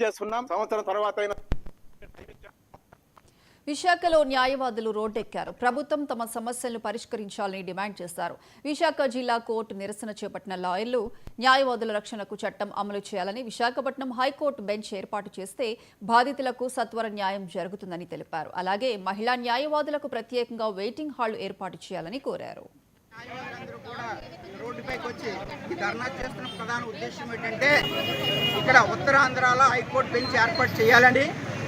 చేస్తున్నాం. సంవత్సరం తర్వాత అయినా విశాఖలో న్యాయవాదులు రోడ్డెక్కారు. ప్రభుత్వం తమ సమస్యలను పరిష్కరించాలని డిమాండ్ చేశారు. విశాఖ జిల్లా కోర్టు నిరసన చేపట్టిన లాయర్లు న్యాయవాదుల రక్షణకు చట్టం అమలు చేయాలని, విశాఖపట్నం హైకోర్టు బెంచ్ ఏర్పాటు చేస్తే బాధితులకు సత్వర న్యాయం జరుగుతుందని తెలిపారు. అలాగే మహిళా న్యాయవాదులకు ప్రత్యేకంగా వెయిటింగ్ హాల్ ఏర్పాటు చేయాలని కోరారు. రోడ్డుపైకి వచ్చి ఈ ధర్నా చేస్తున్న ప్రధాన ఉద్దేశం ఏంటంటే ఇక్కడ ఉత్తరాంధ్రలో హైకోర్టు బెంచ్ ఏర్పాటు చేయాలని,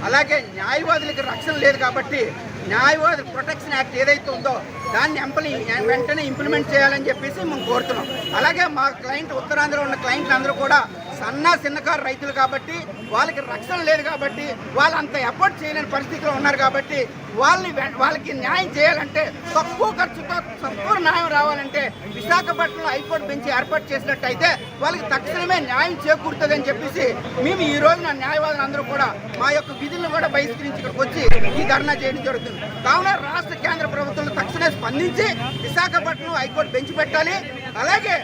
అలాగే న్యాయవాదులకు రక్షణ లేదు కాబట్టి న్యాయవాదుల ప్రొటెక్షన్ యాక్ట్ ఏదైతే ఉందో దాన్ని వెంటనే ఇంప్లిమెంట్ చేయాలని చెప్పేసి మేము కోరుతున్నాం. అలాగే మా క్లయింట్ ఉత్తరాంధ్రలో ఉన్న క్లయింట్లు అందరూ కూడా చిన్నకారు రైతులు కాబట్టి వాళ్ళకి రక్షణ లేదు కాబట్టి వాళ్ళు అంత ఎఫర్ట్ చేయలేని పరిస్థితిలో ఉన్నారు కాబట్టి వాళ్ళకి న్యాయం చేయాలంటే తక్కువ ఖర్చుతో తక్కువ న్యాయం రావాలంటే విశాఖపట్నంలో హైకోర్టు బెంచ్ ఏర్పాటు చేసినట్టయితే వాళ్ళకి తక్షణమే న్యాయం చేకూరుతుందని చెప్పేసి మేము ఈ రోజున న్యాయవాదులు అందరూ కూడా మా యొక్క విధులను కూడా బహిష్కరించి ఇక్కడికి వచ్చి ఈ ధర్నా చేయడం జరుగుతుంది. కావున రాష్ట్ర కేంద్ర ప్రభుత్వాలు తక్షణమే స్పందించి విశాఖపట్నం హైకోర్టు బెంచ్ పెట్టాలి. అలాగే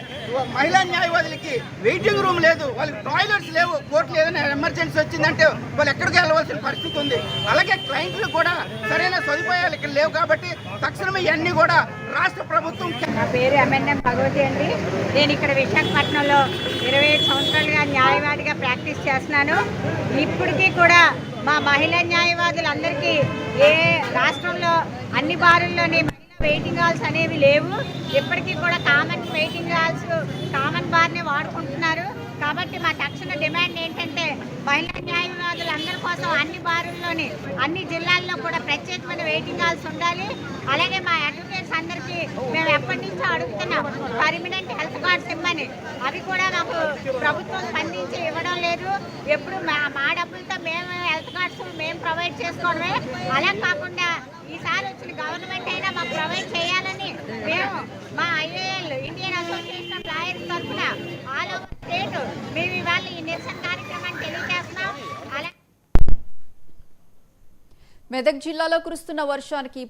మహిళా న్యాయవాదులకి వెయిటింగ్ రూమ్ లేదు, వాళ్ళకి టాయిలెట్స్ లేవు, కోర్టులో ఏదైనా ఎమర్జెన్సీ వచ్చిందంటే వాళ్ళు ఎక్కడికి వెళ్ళవలసిన పరిస్థితి ఉంది. అలాగే క్లయింట్లు కూడా సరైన సదుపాయాలు ఇక్కడ లేవు కాబట్టి తక్షణమే ఇవన్నీ కూడా రాష్ట్ర ప్రభుత్వం. నా పేరు ఎంఎన్ఎం భగవతి అండి. నేను ఇక్కడ విశాఖపట్నంలో 25 సంవత్సరాలుగా న్యాయవాదిగా ప్రాక్టీస్ చేస్తున్నాను. ఇప్పటికీ కూడా మా మహిళా న్యాయవాదులందరికీ ఏ రాష్ట్రంలో అన్ని బారుల్లోనే వెయిటింగ్ హాల్స్ అనేవి లేవు. ఇప్పటికీ కూడా కామన్ వెయిటింగ్ హాల్స్ కామన్ బార్నే వాడుకుంటున్నారు. కాబట్టి మా తక్షణ డిమాండ్ ఏంటంటే మహిళా న్యాయవాదులు అందరి కోసం అన్ని బారుల్లోని అన్ని జిల్లాల్లో కూడా ప్రత్యేకమైన వెయిటింగ్ హాల్స్ ఉండాలి. అలాగే మా అడ్వకేట్స్ అందరికీ మేము ఎప్పటి నుంచో అడుగుతున్నాం పర్మనెంట్ హెల్త్ కార్డ్స్ ఇవ్వమని. అవి కూడా మాకు ప్రభుత్వం స్పందించి ఇవ్వడం లేదు. ఎప్పుడు మా డబ్బులతో మేము హెల్త్ కార్డ్స్ మేము ప్రొవైడ్ చేసుకోవడమే. అలా కాకుండా ఈసారి వచ్చిన గవర్నమెంట్ అయినా మాకు ప్రొవైడ్ చేయాలని మేము మా IAL Indian association of lawyers తరఫున ఆల్ ఓవర్ స్టేట్ మేము ఇవాళ ఈ నిరసన కార్యక్రమాన్ని తెలియజేస్తున్నాం. మెదక్ జిల్లాలో కురుస్తున్న వర్షానికి